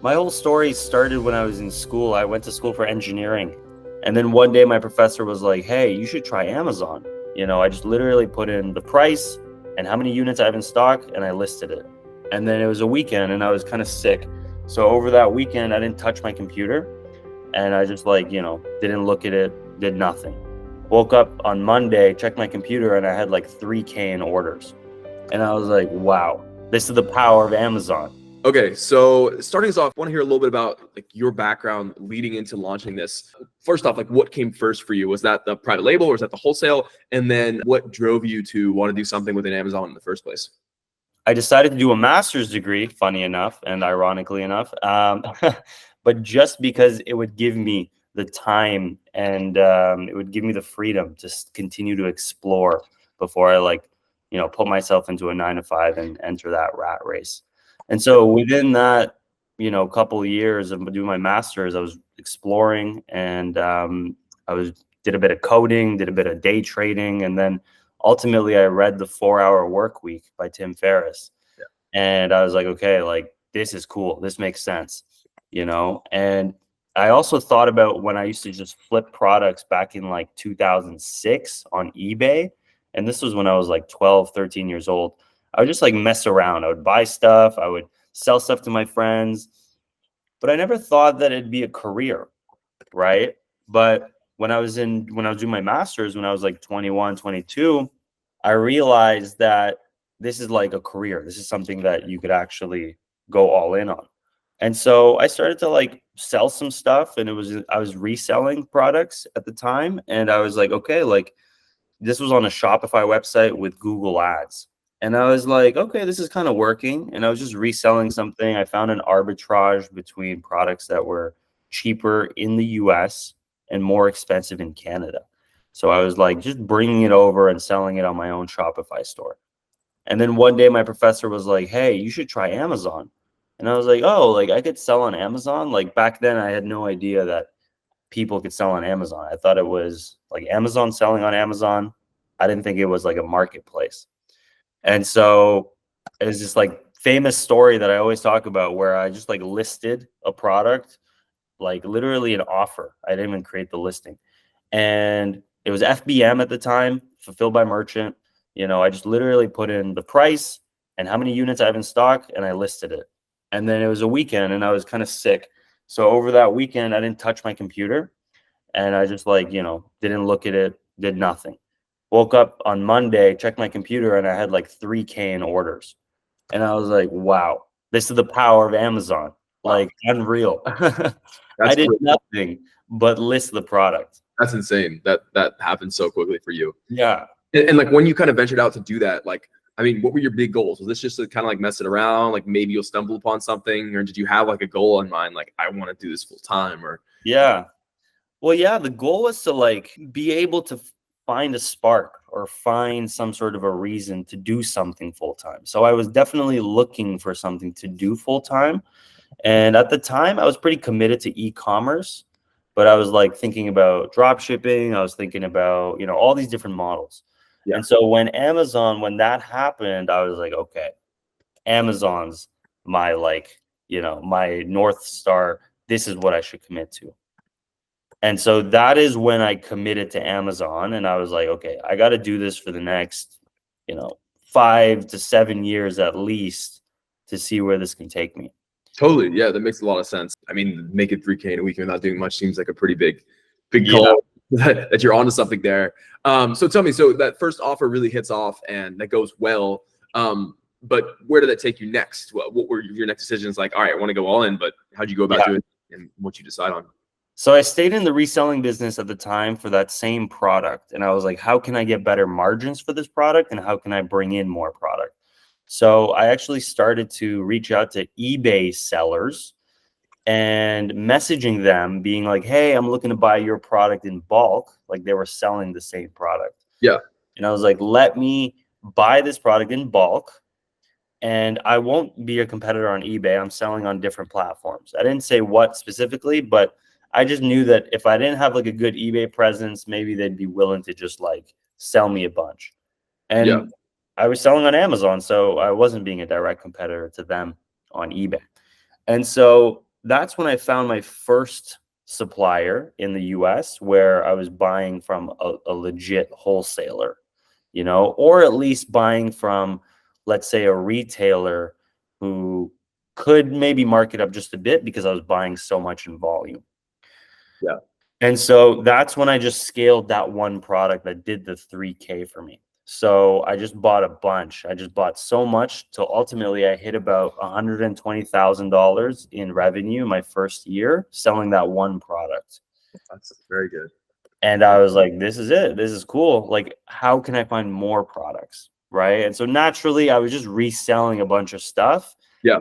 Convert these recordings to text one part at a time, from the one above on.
My whole story started when I was in school. I went to school for engineering. And then one day my professor was like, hey, you should try Amazon. I just literally put in the price and how many units I have in stock and I listed it. And then it was a weekend and I was kind of sick. So over that weekend, I didn't touch my computer and I just didn't look at it, did nothing. Woke up on Monday, checked my computer and I had like 3K in orders. And I was like, wow, this is the power of Amazon. Okay, so starting us off, I want to hear a little bit about like your background leading into launching this. First off, like what came first for you? Was that the private label or was that the wholesale? And then what drove you to want to do something within Amazon in the first place? I decided to do a master's degree, funny enough, and ironically enough, but just because it would give me the time and it would give me the freedom to continue to explore before I put myself into a 9 to 5 and enter that rat race. And so within that, couple of years of doing my master's, I was exploring and did a bit of coding, did a bit of day trading, and then ultimately I read The 4 Hour Work Week by Tim Ferriss. Yeah. And I was like, okay, like this is cool. This makes sense, And I also thought about when I used to just flip products back in like 2006 on eBay. And this was when I was like 12, 13 years old. I would just like mess around. I would buy stuff. I would sell stuff to my friends, but I never thought that it'd be a career. Right. But when I was doing my master's, when I was like 21, 22, I realized that this is like a career. This is something that you could actually go all in on. And so I started to like sell some stuff and I was reselling products at the time. And I was like, okay, like this was on a Shopify website with Google Ads. And I was like, okay, this is kind of working. And I was just reselling something. I found an arbitrage between products that were cheaper in the US and more expensive in Canada. So I was like just bringing it over and selling it on my own Shopify store. And then one day my professor was like, hey, you should try Amazon. And I was like, oh, like I could sell on Amazon. Like back then I had no idea that people could sell on Amazon. I thought it was like Amazon selling on Amazon. I didn't think it was like a marketplace. And so it was this like famous story that I always talk about where I just like listed a product, like literally an offer. I didn't even create the listing. And it was FBM at the time, fulfilled by merchant. I just literally put in the price and how many units I have in stock and I listed it. And then it was a weekend and I was kind of sick. So over that weekend, I didn't touch my computer and I just didn't look at it, did nothing. Woke up on Monday, checked my computer, and I had like 3K in orders. And I was like, wow, this is the power of Amazon. Wow. Like unreal. I did nothing but list the product. That's insane. That happened so quickly for you. Yeah. And like when you kind of ventured out to do that, like, I mean, what were your big goals? Was this just to kind of like mess it around? Like maybe you'll stumble upon something, or did you have like a goal in mind? Like I want to do this full time or. Yeah. Well, yeah, the goal was to like be able to find a spark or find some sort of a reason to do something full time. So I was definitely looking for something to do full time. And at the time I was pretty committed to e-commerce, but I was like thinking about drop shipping. I was thinking about, all these different models. Yeah. And so when that happened, I was like, okay, Amazon's my my North Star. This is what I should commit to. And so that is when I committed to Amazon and I was like, okay, I got to do this for the next, 5 to 7 years at least to see where this can take me. Totally. Yeah, that makes a lot of sense. I mean, making 3K in a week without doing much seems like a pretty big goal that you're onto something there. So tell me, so that first offer really hits off and that goes well. But where did that take you next? What were your next decisions? Like, all right, I want to go all in, but how'd you go about doing it and what you decide on? So I stayed in the reselling business at the time for that same product. And I was like, how can I get better margins for this product? And how can I bring in more product? So I actually started to reach out to eBay sellers and messaging them being like, hey, I'm looking to buy your product in bulk. Like they were selling the same product. Yeah. And I was like, let me buy this product in bulk. And I won't be a competitor on eBay. I'm selling on different platforms. I didn't say what specifically, but I just knew that if I didn't have like a good eBay presence, maybe they'd be willing to just like sell me a bunch. And I was selling on Amazon, so I wasn't being a direct competitor to them on eBay. And so that's when I found my first supplier in the US where I was buying from a legit wholesaler, or at least buying from, let's say, a retailer who could maybe mark it up just a bit because I was buying so much in volume. Yeah. And so that's when I just scaled that one product that did the 3K for me. So I just bought a bunch. I just bought so much till ultimately I hit about $120,000 in revenue my first year selling that one product. That's very good. And I was like, this is it. This is cool. Like, how can I find more products? Right. And so naturally, I was just reselling a bunch of stuff. Yeah.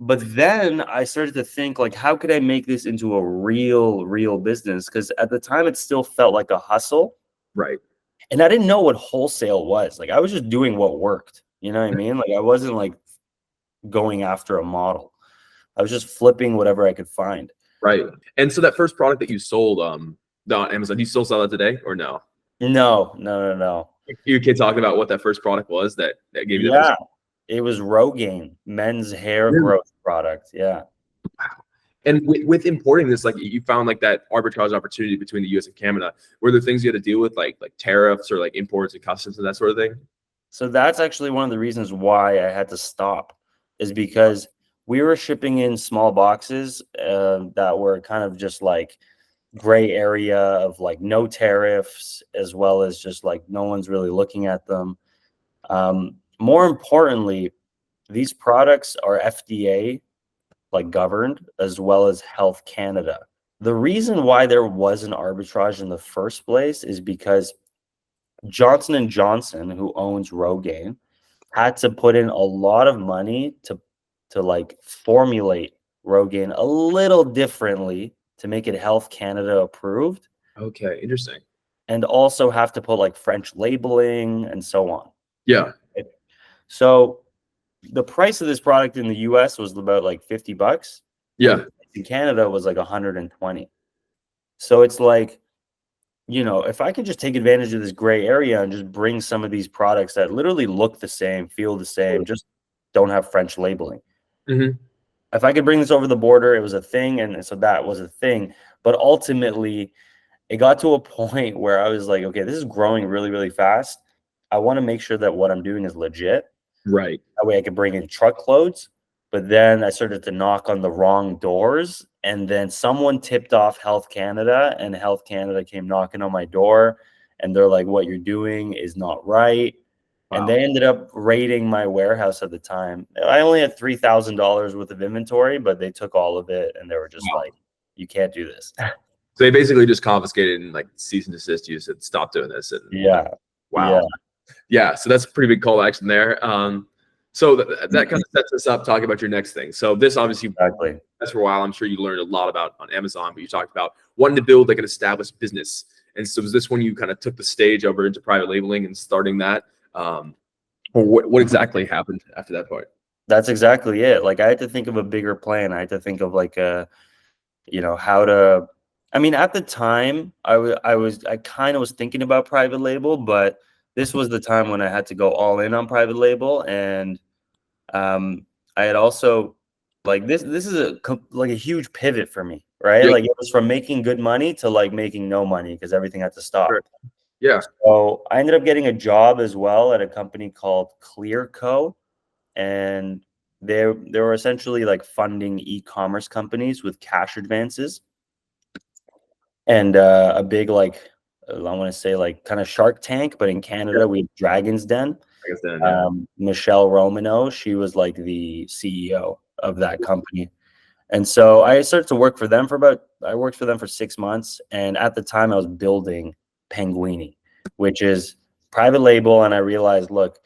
But then I started to think, like, how could I make this into a real business? Because at the time, it still felt like a hustle. Right. And I didn't know what wholesale was. Like, I was just doing what worked. You know what I mean? Like, I wasn't like going after a model. I was just flipping whatever I could find. Right. And so that first product that you sold on Amazon, do you still sell that today or no? No. You can talk about what that first product was that gave you that. Yeah, it was Rogaine, men's hair growth product. Yeah. Wow. And with importing this, like you found like that arbitrage opportunity between the US and Canada. Were there things you had to deal with like tariffs or like imports and customs and that sort of thing? So that's actually one of the reasons why I had to stop, is because we were shipping in small boxes that were kind of just like gray area of like no tariffs, as well as just like no one's really looking at them. More importantly, these products are FDA like governed, as well as Health Canada. The reason why there was an arbitrage in the first place is because Johnson and Johnson, who owns Rogaine, had to put in a lot of money to like formulate Rogaine a little differently to make it Health Canada approved, Okay, interesting. and also have to put like French labeling and so on. Yeah. So the price of this product in the US was about like $50. Yeah. In Canada was like 120. So it's like, if I could just take advantage of this gray area and just bring some of these products that literally look the same, feel the same, just don't have French labeling. Mm-hmm. If I could bring this over the border, it was a thing. And so that was a thing. But ultimately, it got to a point where I was like, okay, this is growing really fast. I want to make sure that what I'm doing is legit. Right. That way I could bring in truckloads. But then I started to knock on the wrong doors. And then someone tipped off Health Canada, and Health Canada came knocking on my door. And they're like, what you're doing is not right. Wow. And they ended up raiding my warehouse at the time. I only had $3,000 worth of inventory, but they took all of it. And they were just like, you can't do this. So they basically just confiscated and like cease and desist. You said stop doing this. And Yeah. Wow. Yeah. So that's a pretty big call to action there. So that kind of sets us up talking about your next thing. So this obviously, Exactly. that's for a while. I'm sure you learned a lot about on Amazon, but you talked about wanting to build like an established business. And so was this when you kind of took the stage over into private labeling and starting that? Or what exactly happened after that point? That's exactly it. Like, I had to think of a bigger plan. I had to think of like how to. I mean, at the time, I kind of was thinking about private label, but this was the time when I had to go all in on private label, and I had also like this is like a huge pivot for me, right? Yeah. Like, it was from making good money to like making no money because everything had to stop. Sure. Yeah. So I ended up getting a job as well at a company called Clearco, and they were essentially like funding e-commerce companies with cash advances, and a big like I want to say like kind of Shark Tank, but in Canada we have Dragon's Den. I guess then, yeah. Michelle Romano, she was like the CEO of that company. And so I started to work for them I worked for them for 6 months. And at the time I was building Penguini, which is private label. And I realized, look,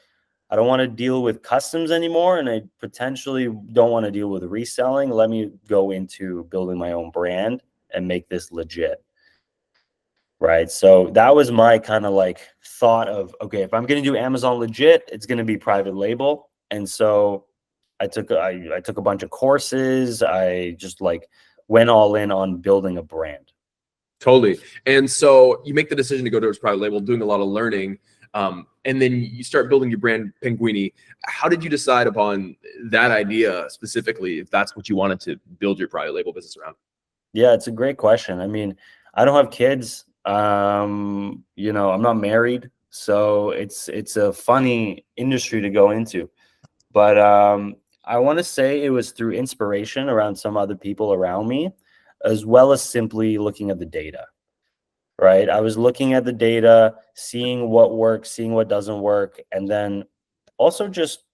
I don't want to deal with customs anymore. And I potentially don't want to deal with reselling. Let me go into building my own brand and make this legit. Right. So that was my kind of like thought of, okay, if I'm going to do Amazon legit, it's going to be private label. And so I took a bunch of courses. I just like went all in on building a brand. Totally. And so you make the decision to go towards private label, doing a lot of learning. And then you start building your brand Pinguini. How did you decide upon that idea specifically, if that's what you wanted to build your private label business around? Yeah, it's a great question. I mean, I don't have kids. You know, I'm not married, so it's a funny industry to go into. But I want to say it was through inspiration around some other people around me, as well as simply looking at the data, right? I was looking at the data, seeing what works, seeing what doesn't work, and then also just,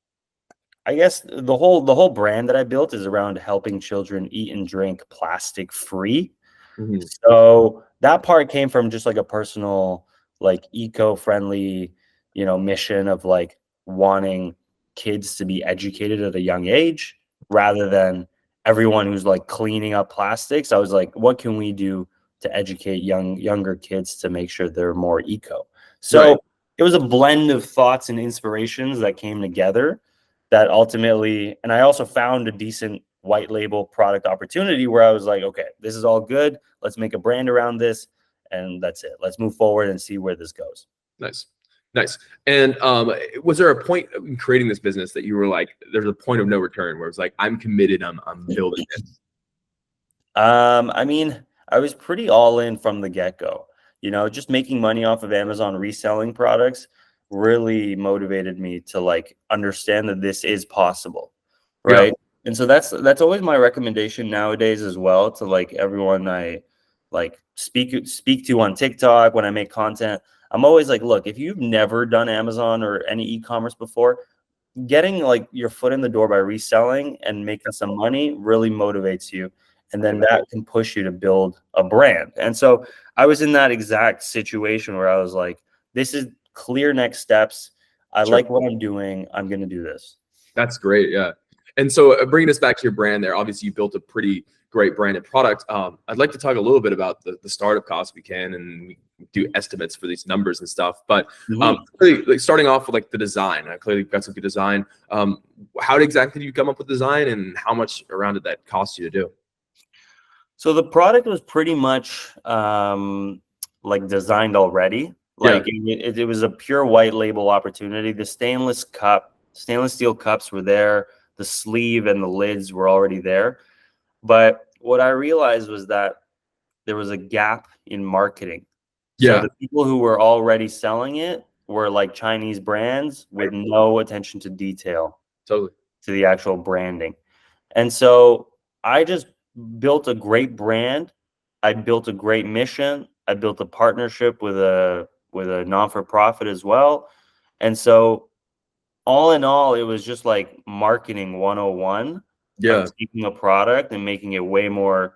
I guess the whole brand that I built is around helping children eat and drink plastic free. Mhm. So that part came from just like a personal, like eco-friendly, mission of like wanting kids to be educated at a young age rather than everyone who's like cleaning up plastics. I was like, what can we do to educate younger kids to make sure they're more eco? Right. So it was a blend of thoughts and inspirations that came together that ultimately, and I also found a decent white label product opportunity where I was like, okay, this is all good. Let's make a brand around this, and that's it. Let's move forward and see where this goes. Nice. Nice. And was there a point in creating this business that you were like, there's a point of no return where it's like, I'm committed, I'm building it? I mean, I was pretty all in from the get-go. Just making money off of Amazon reselling products really motivated me to like understand that this is possible, Yeah. right? And so that's always my recommendation nowadays as well to like everyone I like speak to on TikTok when I make content. I'm always like, look, if you've never done Amazon or any e-commerce before, getting like your foot in the door by reselling and making some money really motivates you, and then that can push you to build a brand. And so I was in that exact situation where I was like, this is clear next steps. I Sure. like what I'm doing. I'm going to do this. That's great. Yeah. And so bringing us back to your brand there, obviously you built a pretty great branded product. I'd like to talk a little bit about the startup costs we can, and we do estimates for these numbers and stuff. But really, like starting off with like the design, I clearly got some good design. How exactly did you come up with design, and how much around did that cost you to do? So the product was pretty much like designed already. Like it was a pure white label opportunity. The stainless steel cups were there. The sleeve and the lids were already there. But what I realized was that there was a gap in marketing. So Yeah. the people who were already selling it were like Chinese brands with no attention to detail, Totally. to the actual branding. And so I just built a great brand. I built a great mission. I built a partnership with a non-for-profit as well. And so all in all, it was just like marketing 101 Yeah. of taking a product and making it way more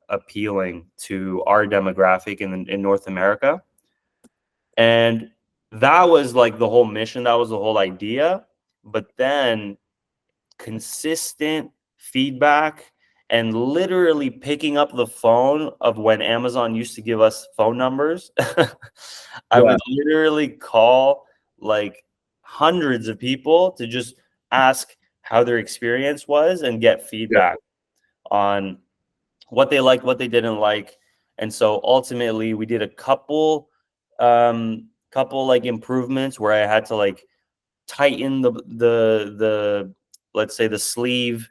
appealing to our demographic in North America. And that was like the whole mission. That was the whole idea. But then consistent feedback and literally picking up the phone of when Amazon used to give us phone numbers. I would literally call like hundreds of people to just ask how their experience was and get feedback on what they liked, what they didn't like. And so ultimately we did a couple like improvements where I had to like tighten the let's say the sleeve,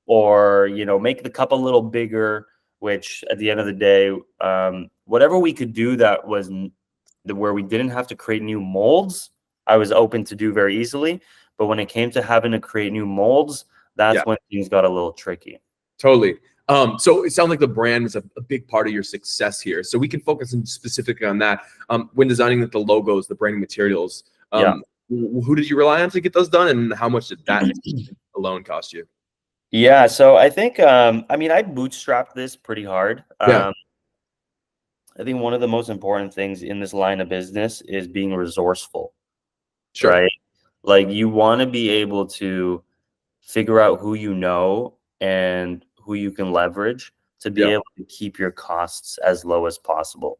or make the cup a little bigger, which at the end of the day, whatever we could do that was where we didn't have to create new molds, I was open to do very easily. But when it came to having to create new molds, that's when things got a little tricky. Totally. So it sounds like the brand was a big part of your success here. So we can focus in specifically on that. When designing the logos, the branding materials, who did you rely on to get those done, and how much did that alone cost you? Yeah, so I think I mean I bootstrapped this pretty hard. I think one of the most important things in this line of business is being resourceful, right? Like you want to be able to figure out who you know and who you can leverage to be able to keep your costs as low as possible.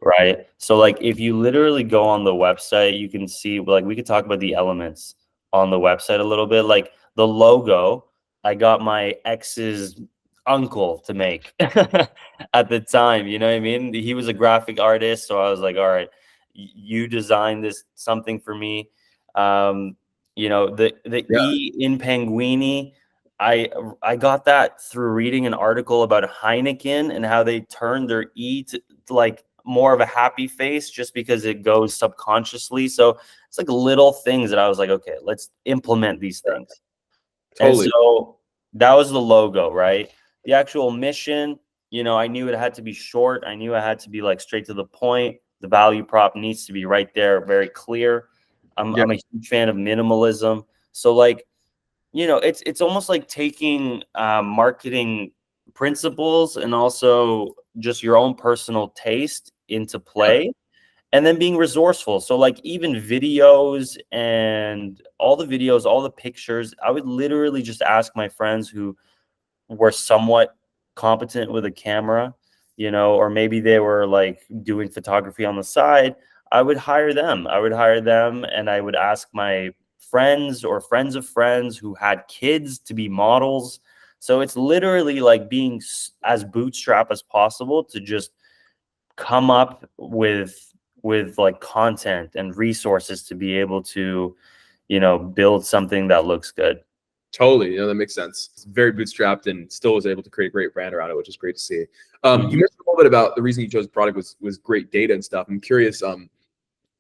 Right. So like if you literally go on the website, you can see, like, we could talk about the elements on the website a little bit. Like the logo, I got my ex's uncle to make at the time. You know what I mean? He was a graphic artist. So I was like, all right, you designed this something for me. You know, the Yeah. E in Penguini, I got that through reading an article about Heineken and how they turned their E to like more of a happy face just because it goes subconsciously. So it's like little things that I was like, okay, let's implement these things. And Totally. so that was the logo, right? The actual mission, you know, I knew it had to be short. I knew I had to be like straight to the point. The value prop needs to be right there, very clear. Yeah. I'm a huge fan of minimalism. So like, you know, it's almost like taking marketing principles and also just your own personal taste into play and then being resourceful. So like even videos and all the videos, all the pictures, I would literally just ask my friends who were somewhat competent with a camera, you know, or maybe they were like doing photography on the side. I would hire them. I would hire them and I would ask my friends or friends of friends who had kids to be models. So it's literally like being as bootstrap as possible to just come up with like content and resources to be able to, you know, build something that looks good. Totally. You know, that makes sense. It's very bootstrapped and still was able to create a great brand around it, which is great to see. You mentioned a little bit about the reason you chose the product was great data and stuff. I'm curious,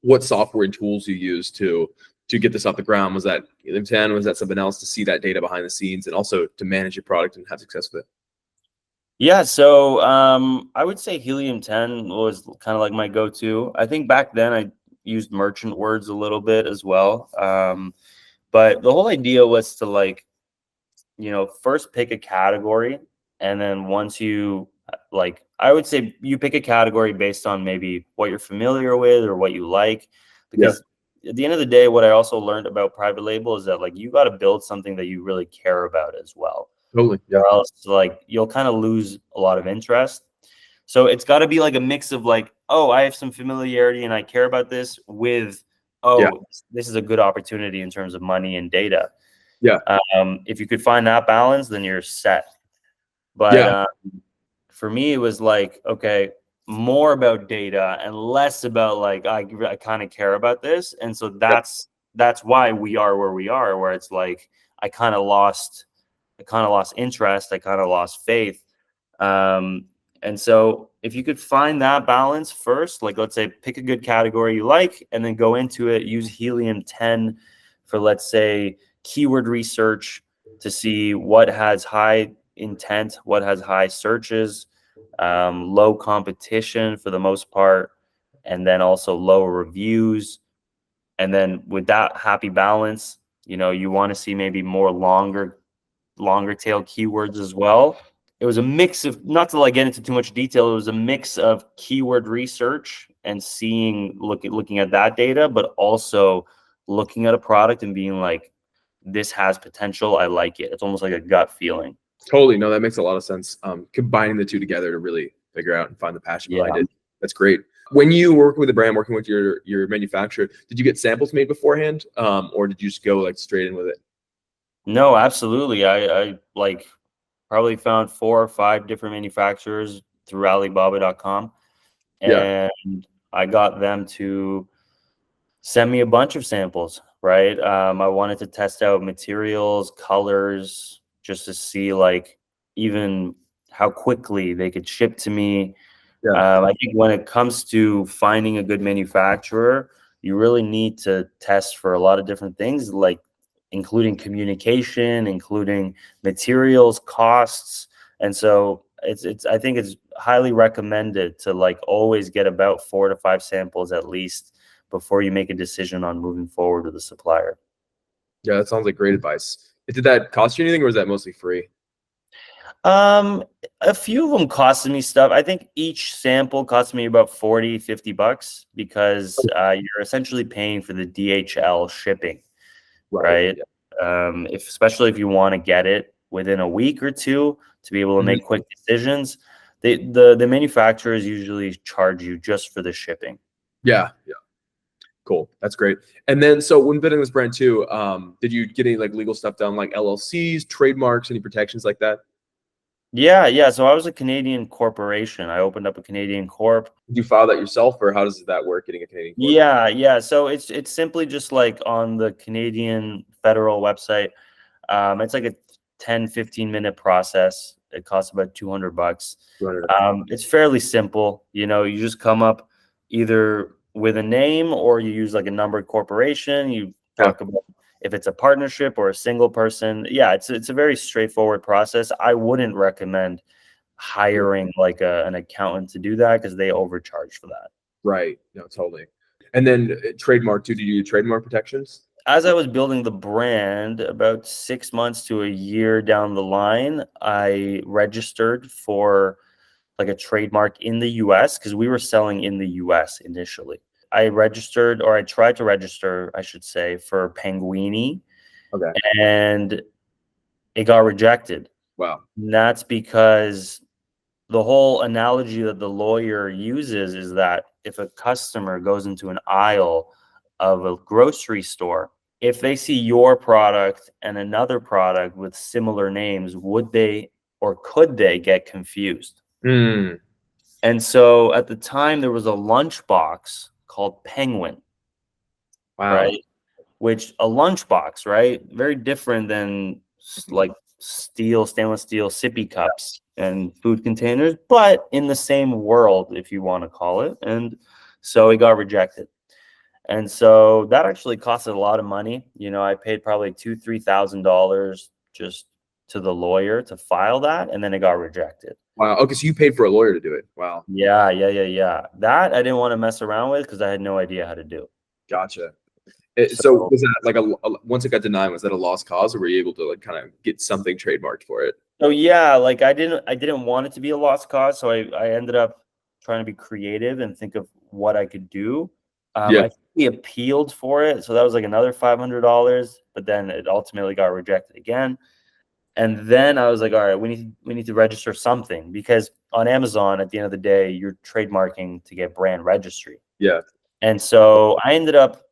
what software and tools you use to get this off the ground. Was that Helium 10? Was that something else to see that data behind the scenes and also to manage your product and have success with it? Yeah, so I would say Helium 10 was kind of like my go-to. I think back then I used merchant words a little bit as well. But the whole idea was to like, you know, first pick a category, and then once you like, I would say you pick a category based on maybe what you're familiar with or what you like, Yeah. because at the end of the day, what I also learned about private label is that like you got to build something that you really care about as well, Totally. Yeah. or else like you'll kind of lose a lot of interest. So it's got to be like a mix of like, oh, I have some familiarity and I care about this with, Yeah. oh, this is a good opportunity in terms of money and data. Yeah. If you could find that balance, then you're set. But Yeah. for me, it was like, okay, more about data and less about like I kind of care about this, and so Yeah. that's why we are where we are, where it's like I kind of lost interest, I kind of lost faith. Um, and so if you could find that balance first, like let's say pick a good category you like, and then go into it, use Helium 10 for let's say keyword research to see what has high intent, what has high searches, low competition for the most part, and then also low reviews. And then with that happy balance, you know, you want to see maybe more longer tail keywords as well. It was a mix of, not to like get into too much detail, it was a mix of keyword research and looking at that data, but also looking at a product and being like, this has potential. I like it. It's almost like a gut feeling. Totally. No, that makes a lot of sense. Combining the two together to really figure out and find the passion behind Yeah. it. That's great. When you work with a brand, working with your manufacturer, did you get samples made beforehand, or did you just go like straight in with it? No, absolutely. I like probably found 4 or 5 different manufacturers through Alibaba.com, Yeah. and I got them to send me a bunch of samples, right? I wanted to test out materials, colors, just to see like even how quickly they could ship to me. Yeah. I think when it comes to finding a good manufacturer, you really need to test for a lot of different things, like including communication, including materials, costs. And so it's I think it's highly recommended to like always get about 4 to 5 samples at least before you make a decision on moving forward with a supplier. Yeah. That sounds like great advice. Did that cost you anything, or was that mostly free? Um, a few of them costed me stuff. I think each sample cost me about 40, 50 bucks because you're essentially paying for the DHL shipping, Right. right? Yeah. If especially if you want to get it within a week or two to be able to Mhm. make quick decisions, the manufacturers usually charge you just for the shipping. Yeah. Yeah. Cool. That's great. And then, so when building this brand too, did you get any like legal stuff done, like LLCs, trademarks, any protections like that? Yeah. So I was a Canadian corporation. I opened up a Canadian corp. Did you file that yourself, or how does that work? Getting a Canadian corp? Yeah. So it's simply just like on the Canadian federal website. It's like a 10-15 minute process. It costs about $200. 200. It's fairly simple. You just come up either with a name or you use like a numbered corporation. You Yeah. talk about if it's a partnership or a single person. Yeah, it's a very straightforward process. I wouldn't recommend hiring like an accountant to do that because they overcharge for that. Right. No, totally. And then trademark too. Do you do trademark protections? As I was building the brand, about 6 months to a year down the line, I registered for like a trademark in the US because we were selling in the US initially. I registered, or I tried to register, I should say, for Penguini, Okay. and it got rejected. Wow. And that's because the whole analogy that the lawyer uses is that if a customer goes into an aisle of a grocery store, if they see your product and another product with similar names, would they or could they get confused? Hmm. And so at the time, there was a lunchbox called Penguin, Wow. right? Which a lunchbox, right? Very different than like stainless steel sippy cups and food containers, but in the same world, if you want to call it. And so it got rejected. And so that actually costed a lot of money. I paid probably $2,000-3,000 just to the lawyer to file that, and then it got rejected. Wow. Okay, so you paid for a lawyer to do it. Wow. Yeah. That I didn't want to mess around with because I had no idea how to do. Gotcha. So So, was that like once it got denied, was that a lost cause, or were you able to like kind of get something trademarked for it? so yeah, like I didn't want it to be a lost cause. So I ended up trying to be creative and think of what I could do. Yeah. I think we appealed for it, so that was like another $500, but then it ultimately got rejected again. And then I was like, all right, we need to register something because on Amazon, at the end of the day, you're trademarking to get brand registry. Yeah. And so I ended up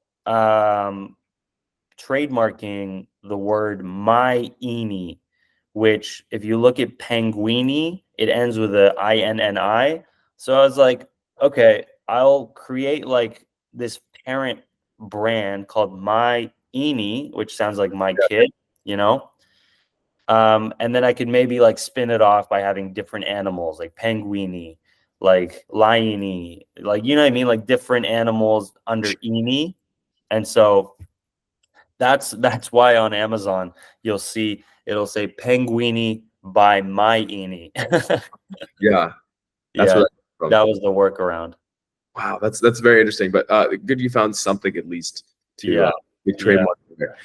trademarking the word my ini, which if you look at Penguini, it ends with a INNI. So I was like, okay, I'll create like this parent brand called my ini, which sounds like my kid, you know? And then I could maybe like spin it off by having different animals like penguini, like liony, like you know what I mean, like different animals under ini. And so that's why on Amazon you'll see it'll say Penguini by My Ini. Yeah. That's Yeah, where that came from. that was the workaround. Wow, that's very interesting. But good you found something at least to Yeah, get yeah. trademark there.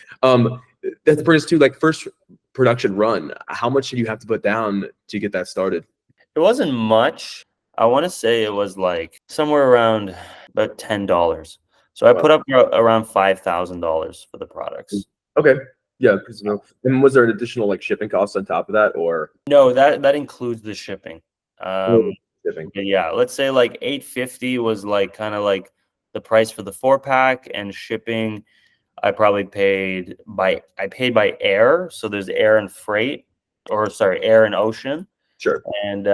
That brings us to like first production run. How much did you have to put down to get that started? It wasn't much. I want to say it was like somewhere around about $10. So I Wow. put up around $5,000 for the products. Okay. Yeah. And was there an additional like shipping cost on top of that, or No, that includes the shipping. Um, shipping? but yeah, let's say like 850 was like kind of like the price for the 4-pack, and shipping I paid by air, so there's air and freight, or sorry, air and ocean. Sure. And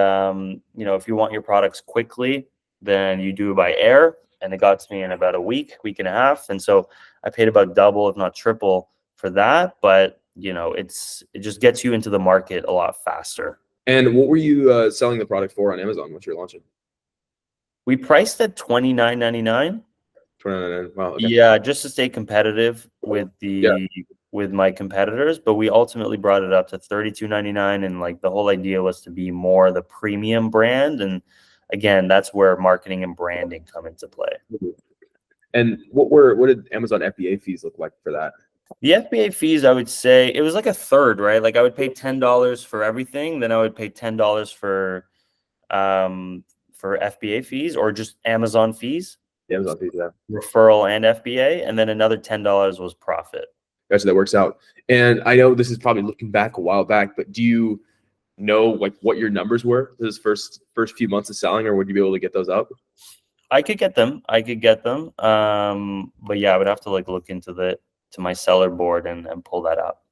if you want your products quickly, then you do it by air, and it got to me in about a week and a half. And so I paid about double, if not triple, for that. But it just gets you into the market a lot faster. And what were you selling the product for on Amazon once you're launching? We priced at $29.99. 29. Wow. Okay. Yeah, just to stay competitive with Yeah. my competitors, but we ultimately brought it up to $32.99, and like the whole idea was to be more the premium brand. And again, that's where marketing and branding come into play. And what did Amazon FBA fees look like for that? The FBA fees, I would say it was like a third, right? Like I would pay $10 for everything, then I would pay $10 for FBA fees or just Amazon fees. Amazon fees, yeah. Referral and FBA, and then another $10 was profit. Gotcha, that works out. And I know this is probably looking back a while back, but do you know like what your numbers were those first few months of selling, or would you be able to get those up? I could get them. But yeah, I would have to like look into my seller board and pull that up.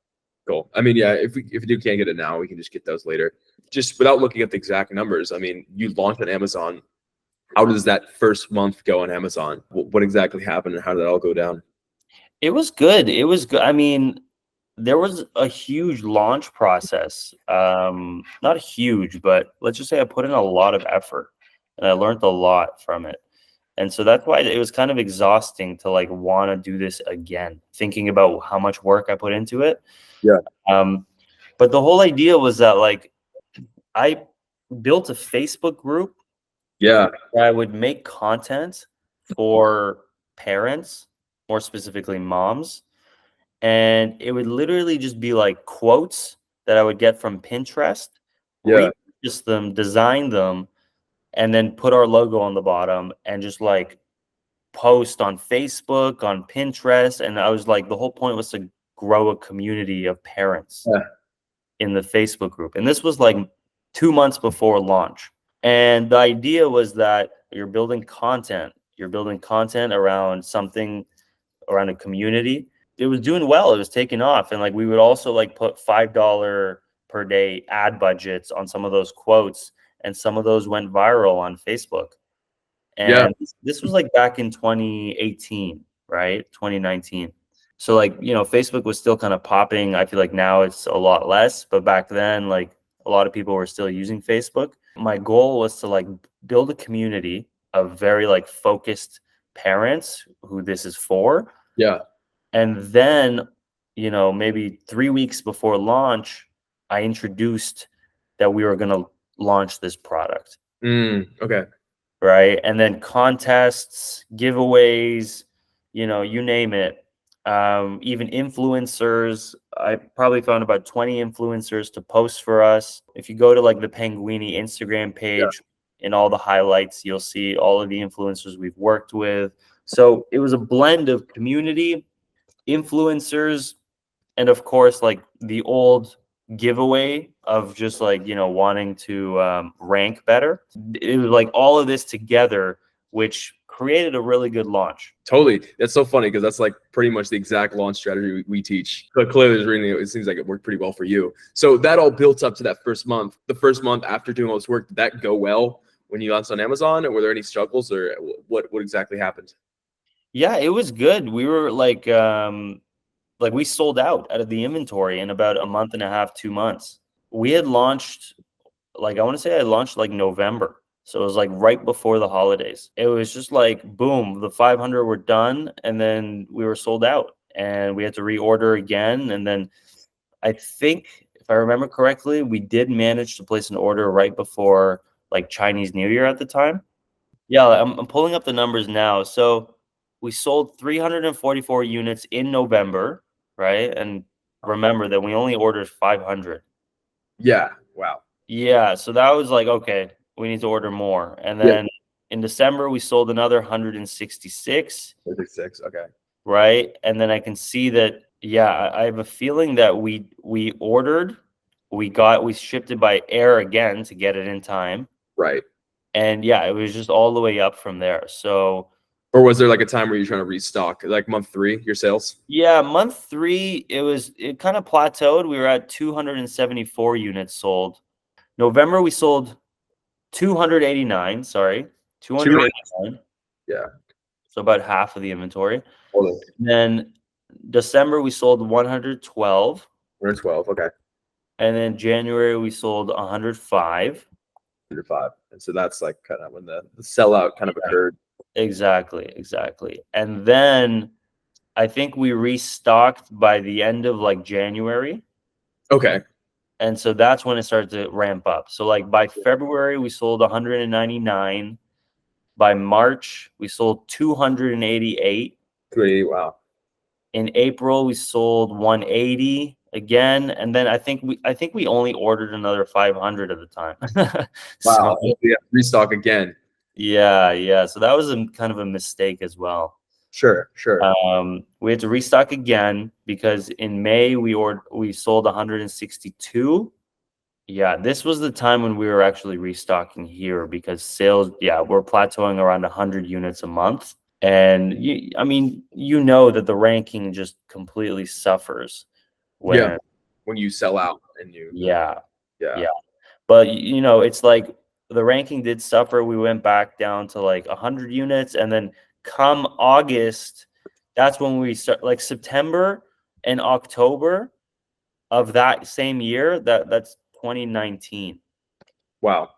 Cool. I mean, yeah, if you can't get it now, we can just get those later. Just without looking at the exact numbers. I mean, you launched on Amazon. How does that first month go on Amazon? What exactly happened and how did that all go down? It was good. It was good. I mean, there was a huge launch process. Not huge, but let's just say I put in a lot of effort and I learned a lot from it. And so that's why it was kind of exhausting to like want to do this again, thinking about how much work I put into it. Yeah. But the whole idea was that like I built a Facebook group Yeah. where I would make content for parents, more specifically moms, and it would literally just be like quotes that I would get from Pinterest, Yeah. repurchase them, design them, and then put our logo on the bottom and just like post on Facebook, on Pinterest. And I was like, the whole point was to grow a community of parents Yeah. in the Facebook group. And this was like 2 months before launch. And the idea was that you're building content around something, around a community. It was doing well. It was taking off. And like we would also like put $5 per day ad budgets on some of those quotes. And some of those went viral on Facebook. And this was like back in 2018, right? 2019. So like, you know, Facebook was still kind of popping. I feel like now it's a lot less, but back then, like a lot of people were still using Facebook. My goal was to like build a community of very like focused parents who this is for. Yeah. And then, you know, maybe 3 weeks before launch, I introduced that we were going to launch this product. Okay. Right. And then contests, giveaways, you know, you name it. Even influencers. I probably found about 20 influencers to post for us. If you go to like the Penguini Instagram page, in all the highlights, you'll see all of the influencers we've worked with. So it was a blend of community, influencers, and of course, like the old giveaway of just like, you know, wanting to rank better. It was like all of this together, which created a really good launch. Totally. That's so funny because that's like pretty much the exact launch strategy we teach. But clearly, it seems like it worked pretty well for you. So that all built up to that first month. The first month after doing all this work, did that go well when you launched on Amazon? Or were there any struggles or what exactly happened? Yeah, it was good. We were like we sold out of the inventory in about a month and a half, 2 months. We had launched, like, I want to say I launched like November. So it was like right before the holidays. It was just like, boom, the 500 were done. And then we were sold out and we had to reorder again. And then I think, if I remember correctly, we did manage to place an order right before like Chinese New Year at the time. Yeah, I'm pulling up the numbers now. So we sold 344 units in November, right? And remember that we only ordered 500. Yeah. Wow. Yeah, so that was like, okay, we need to order more. And then in December, we sold another 166. 36. Okay. Right? And then I can see that, yeah, I have a feeling that we shipped it by air again to get it in time. Right. And yeah, it was just all the way up from there. So, or was there like a time where you're trying to restock, like month 3, your sales? Yeah, month 3, it kind of plateaued. We were at 274 units sold. November, we sold 289. Sorry, 289. Yeah. So about half of the inventory. Totally. Then December, we sold 112. 112. Okay. And then January, we sold 105. 105. And so that's like kind of when the sellout kind of occurred. Exactly. And then I think we restocked by the end of like January. Okay. And so that's when it started to ramp up. So like by February, we sold 199. By March, we sold 288. 280. Wow. In April, we sold 180 again. And then I think we only ordered another 500 at the time. Wow. So, yeah, restock again. Yeah. So that was kind of a mistake as well. Sure. We had to restock again because in May we sold 162. Yeah, this was the time when we were actually restocking here because sales, we're plateauing around 100 units a month. And you know that the ranking just completely suffers when when you sell out and you, Yeah. yeah. But you know, it's like the ranking did suffer. We went back down to like 100 units, and then come August, that's when we start, like September and October of that same year, that's 2019. Wow.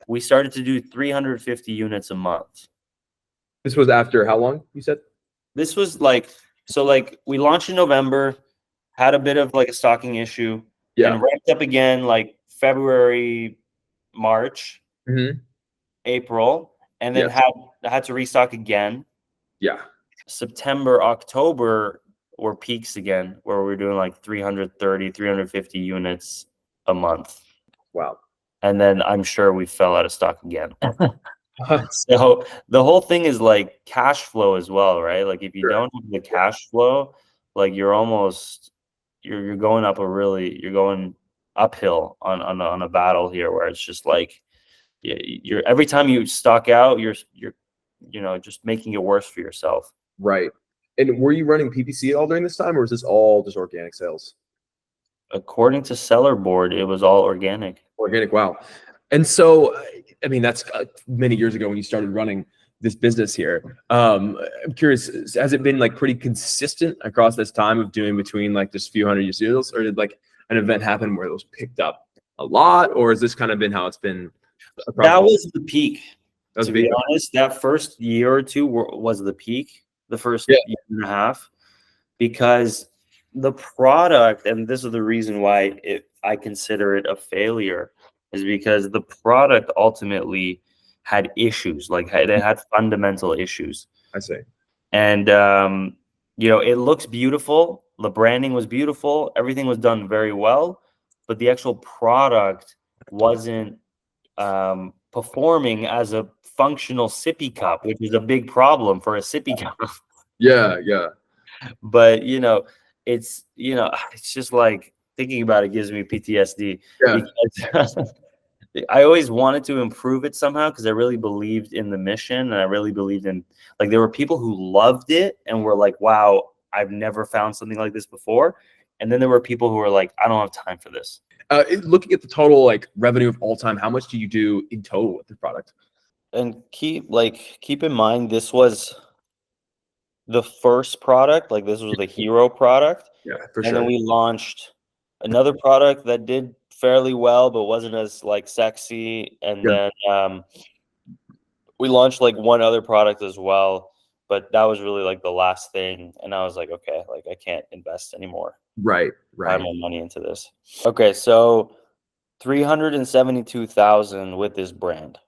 We started to do 350 units a month. This was after how long, you said? This was like, so like we launched in November, had a bit of like a stocking issue, Yeah. then ramped up again like February, March, Hmm. April, and then Yes. had to restock again. Yeah. September, October were peaks again, where we're doing like 330, 350 units a month. Wow. And then I'm sure we fell out of stock again. So the whole thing is like cash flow as well, right? Like if you Sure. don't have the cash flow, like you're almost you're going up you're going uphill on a battle here where it's just like you're every time you stock out, you're you know, just making it worse for yourself. Right. And were you running PPC at all during this time, or was this all just organic sales? According to Seller Board, it was all organic. Organic, wow. And so, I mean, that's many years ago when you started running this business here. I'm curious, has it been like pretty consistent across this time of doing between like just a few hundred deals, or did like an event happen where it was picked up a lot, or has this kind of been how it's been across? That was the peak. That was To big. be honest, that first year or two was the peak, the first Yeah. year and a half, because the product, and this is the reason why I consider it a failure, is because the product ultimately had issues, like it had fundamental issues. I say. And you know, it looks beautiful, the branding was beautiful, everything was done very well, but the actual product wasn't performing as a functional sippy cup, which is a big problem for a sippy cup. Yeah, yeah. But you know, it's just like thinking about it gives me PTSD, Yeah. because I always wanted to improve it somehow, because I really believed in the mission, and I really believed in, like, there were people who loved it and were like, wow, I've never found something like this before. And then there were people who were like, I don't have time for this. Looking at the total like revenue of all time, how much do you do in total with the product? And keep in mind, this was the first product, like this was the hero product. Yeah, for And then sure. we launched another product that did fairly well, but wasn't as like sexy. And Yeah. then we launched like one other product as well, but that was really like the last thing. And I was like, okay, like I can't invest anymore. Right, Put right. my money into this. Okay, so 372,000 with this brand.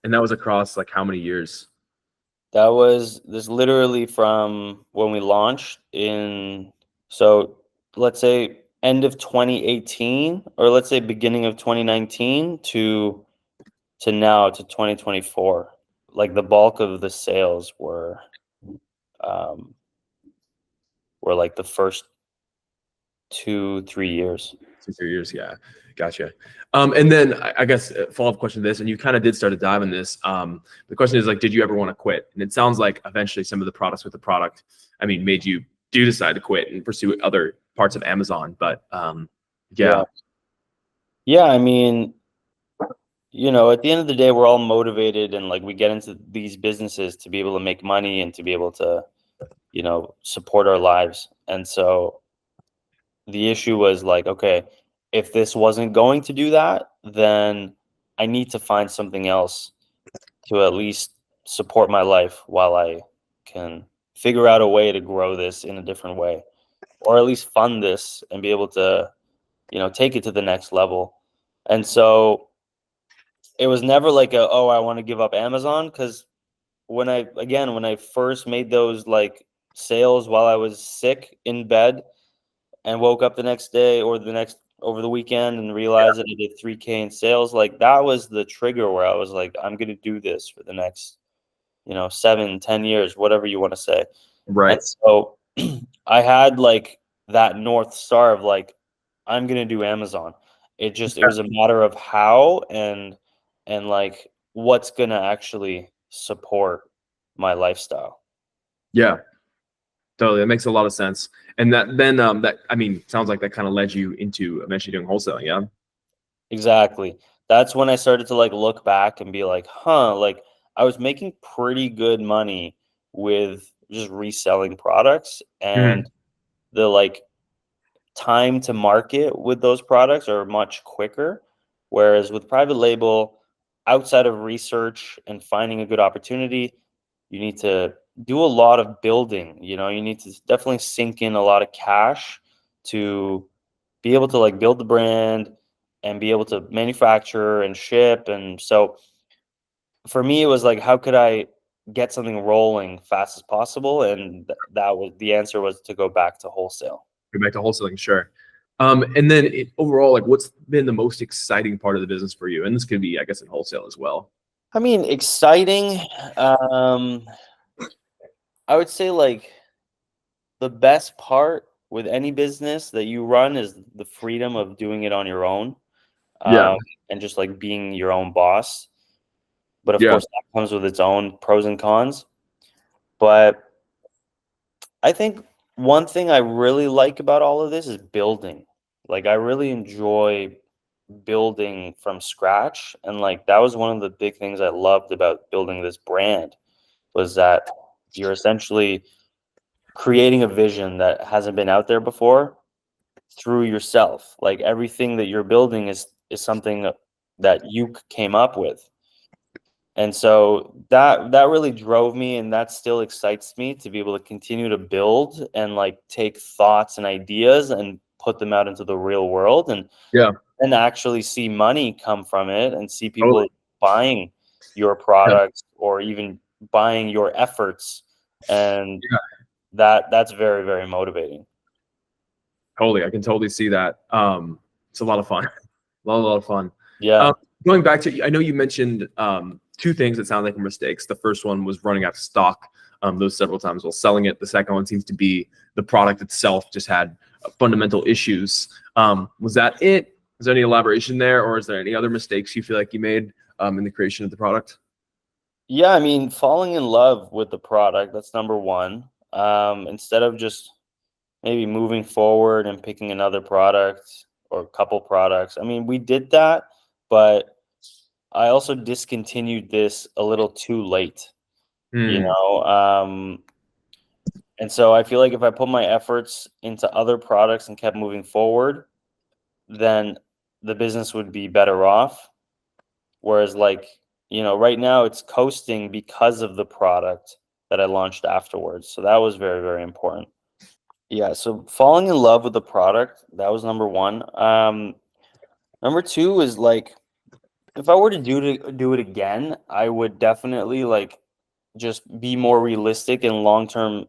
And that was across like how many years? That was this literally from when we launched in, so let's say end of 2018, or let's say beginning of 2019 to now to 2024. Like the bulk of the sales um like the first 2-3 years. 2 3 years, yeah, gotcha. And then I guess a follow-up question to this, and you kind of did start to dive in this. The question is like, did you ever want to quit? And it sounds like eventually some of the products with the product, I mean, made you do decide to quit and pursue other parts of Amazon. But yeah, Yeah, I mean, you know, at the end of the day, we're all motivated, and like we get into these businesses to be able to make money and to be able to, you know, support our lives. And so the issue was like, okay, if this wasn't going to do that, then I need to find something else to at least support my life while I can figure out a way to grow this in a different way, or at least fund this and be able to, you know, take it to the next level. And so it was never like oh, I want to give up Amazon, because when I first made those like sales while I was sick in bed, and woke up the next day or the next over the weekend and realized that I did 3K in sales, like that was the trigger where I was like, I'm gonna do this for the next, you know, 7-10 years, whatever you want to say. right. And so I had like that North Star of like, I'm gonna do Amazon. It was a matter of how and like what's gonna actually support my lifestyle. Yeah. Totally, that makes a lot of sense. And that I mean, sounds like that kind of led you into eventually doing wholesaling. Yeah. Exactly. That's when I started to like look back and be like, huh, like I was making pretty good money with just reselling products, Mhm. and the like time to market with those products are much quicker. Whereas with private label, outside of research and finding a good opportunity, you need to do a lot of building. You need to definitely sink in a lot of cash to be able to like build the brand and be able to manufacture and ship. And so for me, it was like, how could I get something rolling fast as possible? And that was the answer, was to go back to wholesale. Go back to wholesaling, sure. And then overall, like, what's been the most exciting part of the business for you? And this could be, I guess, in wholesale as well. I mean, exciting. Um, I would say like the best part with any business that you run is the freedom of doing it on your own, Yeah, um, and just like being your own boss. But of yeah, course, that comes with its own pros and cons. But I think one thing I really like about all of this is building. Like, I really enjoy building from scratch. And like, that was one of the big things I loved about building this brand, was that you're essentially creating a vision that hasn't been out there before through yourself. Like, everything that you're building is something that you came up with. And so that really drove me, and that still excites me to be able to continue to build and like take thoughts and ideas and put them out into the real world, yeah, and actually see money come from it, and see totally. people buying your Yeah, products or even buying your efforts. And yeah, that's very, very motivating. totally. I can totally see that. It's a lot of fun. A lot of fun. Um, Yeah. going back to, I know you mentioned two things that sound like mistakes. The first one was running out of stock, those several times while selling it. The second one seems to be the product itself just had fundamental issues. Was that it? Is there any elaboration there, or is there any other mistakes you feel like you made in the creation of the product? Yeah, I mean, falling in love with the product, that's number one. Instead of just maybe moving forward and picking another product or a couple products. I mean, we did that, but I also discontinued this a little too late, you Hmm. know? And so I feel like if I put my efforts into other products and kept moving forward, then the business would be better off. Whereas, like, right now it's coasting because of the product that I launched afterwards. So that was very, very important. Yeah, so falling in love with the product, that was number one. Number two is like, if I were to do it again, I would definitely like just be more realistic and long term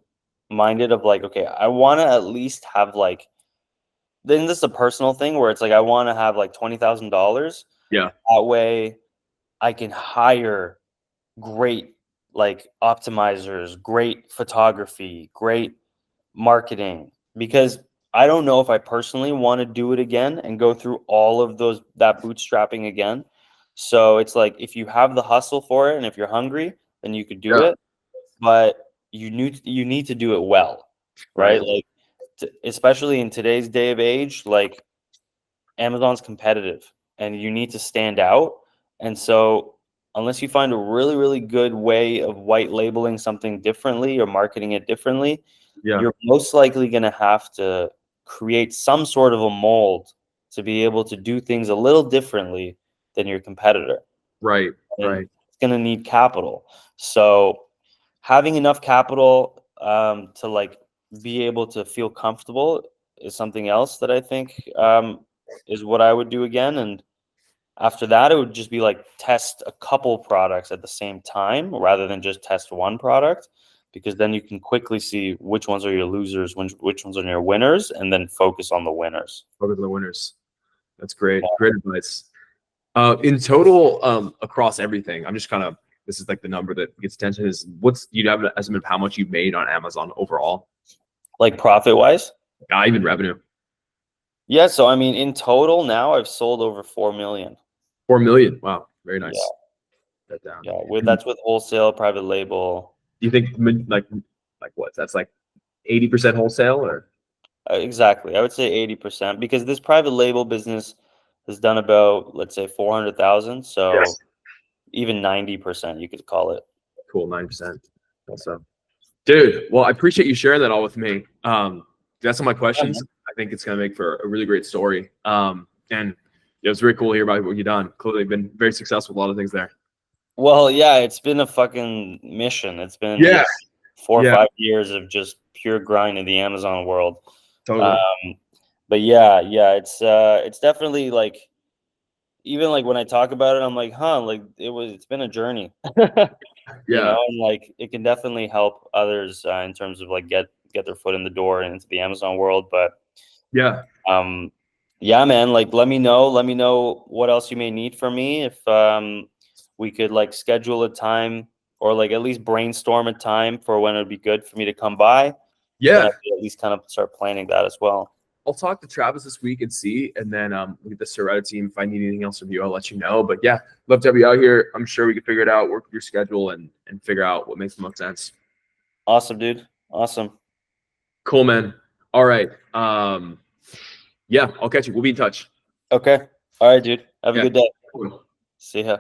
minded of like, okay, I want to at least have like, then this is a personal thing where it's like I want to have like $20,000. Yeah. That way I can hire great like optimizers, great photography, great marketing, because I don't know if I personally want to do it again and go through all of that bootstrapping again. So it's like, if you have the hustle for it and if you're hungry, then you could do Yeah. it, but you need to do it well, Right. right? Like, especially in today's day of age, like Amazon's competitive and you need to stand out. And so unless you find a really, really good way of white labeling something differently or marketing it differently, Yeah. you're most likely going to have to create some sort of a mold to be able to do things a little differently than your competitor. Right. And Right. it's going to need capital. So having enough capital to like be able to feel comfortable is something else that I think is what I would do again. And after that, it would just be like test a couple products at the same time rather than just test one product, because then you can quickly see which ones are your losers, which ones are your winners, and then focus on the winners. Focus on the winners. That's great. Great advice. In total, across everything, I'm just kind of, this is like the number that gets attention, is what's, do you have an estimate of how much you've made on Amazon overall? Like, profit wise. Even revenue. Yeah, so I mean, in total now I've sold over 4 million. 4 million. Wow. Very Yeah, nice. That down. yeah, with And that's with wholesale, private label. do you think like what? That's like 80% wholesale, or Exactly. I would say 80% because this private label business has done about, let's say, 400,000. So yes, even 90%, you could call it. cool, 9%. Also, dude, well, I appreciate you sharing that all with me. That's all my questions. I think it's gonna make for a really great story. And it was very cool to hear about what you've done. Clearly, been very successful with a lot of things there. Well, yeah, it's been a fucking mission. It's been Yeah, just 4 or yeah, 5 years of just pure grind in the Amazon world. totally. But it's definitely like, even like when I talk about it, I'm like, huh, like it's been a journey. Yeah, And like it can definitely help others in terms of like get their foot in the door and into the Amazon world. But yeah, um, yeah, man, like let me know what else you may need from me. If we could like schedule a time or like at least brainstorm a time for when it would be good for me to come by, then I yeah. could at least kind of start planning that as well. I'll talk to Travis this week and see, and then with the Soretta team, if I need anything else from you, I'll let you know. But yeah, love to have you out here. I'm sure we can figure it out, work with your schedule, and figure out what makes the most sense. Awesome, dude. Awesome. Cool, man. All right. Yeah, I'll catch you. We'll be in touch. Okay. All right, dude. Have a Yeah. good day. Cool. See ya.